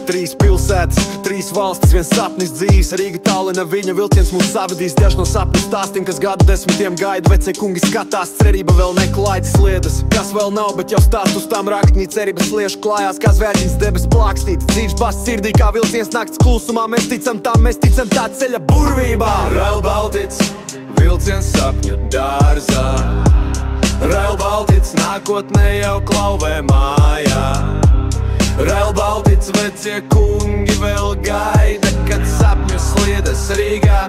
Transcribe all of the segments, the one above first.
Trīs pilsētas, trīs valstis, viens sapnis dzīves. Rīga Talina, viņa vilciens mūs savadīs. Daži no sapņu stāstiem, kas gadu desmitiem gaida. Vecie kungi skatās, cerība vēl neklaidas sliedas. Kas vēl nav, bet jau stāst uz tām rakņī. Cerības liešu klājās, kā zvērģins debes plākstīt. Dzīves bāsts sirdī, kā vilciens nakts klusumā. Mēs ticam tā ceļa burvībā. Rail Baltic, vilciens sapņu dārzā. Rail Baltic, nākotnē jau klauvē mājā. Rail Baltic, vecie kungi vēl gaida, kad sapņu sliedas Rīgā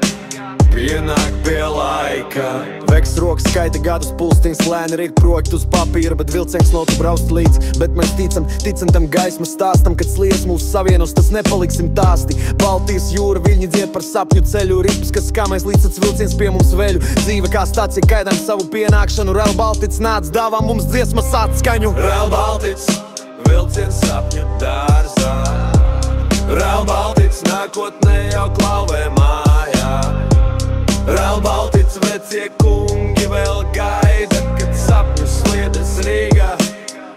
pienāk pie laika. Veks rokas skaita gadus, pulstīns lēni rīt projektu uz papīra, bet vilciens nav tu braust līdz. Bet mēs ticam tam gaismas stāstam, kad slies mūs savienos, tas nepaliksim tāsti. Baltijas jūra, viņi dzied par sapņu ceļu, rips, kas skamēs līdz tāds vilciens pie mums veļu. Dzīve kā stācija, gaidām savu pienākšanu. Rail Baltic nāc, dāvā mums dziesmas atskaņu. Rail Baltic, vilciens sapņu dārzā. Rail Baltic, nākotnē jau klauvē mājā. Rail Baltic, vecie kungi vēl gaida, kad sapņu sliedas Rīgā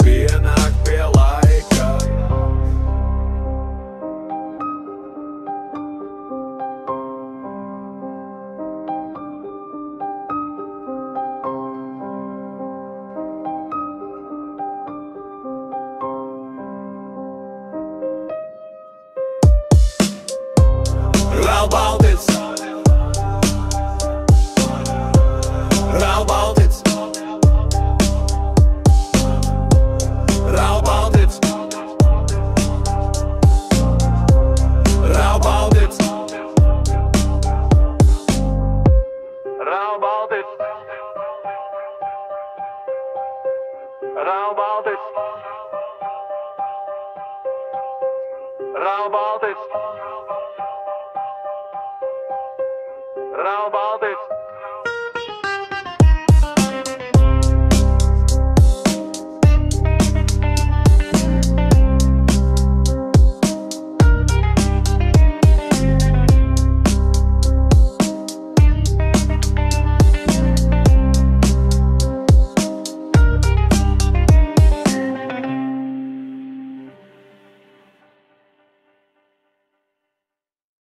pienāk pie laika. Rail Baltic, Rail Baltic, Rail Baltic, Rail Baltic, Rail Baltic, Rail Baltic, Rail Baltic, Rail Baltic.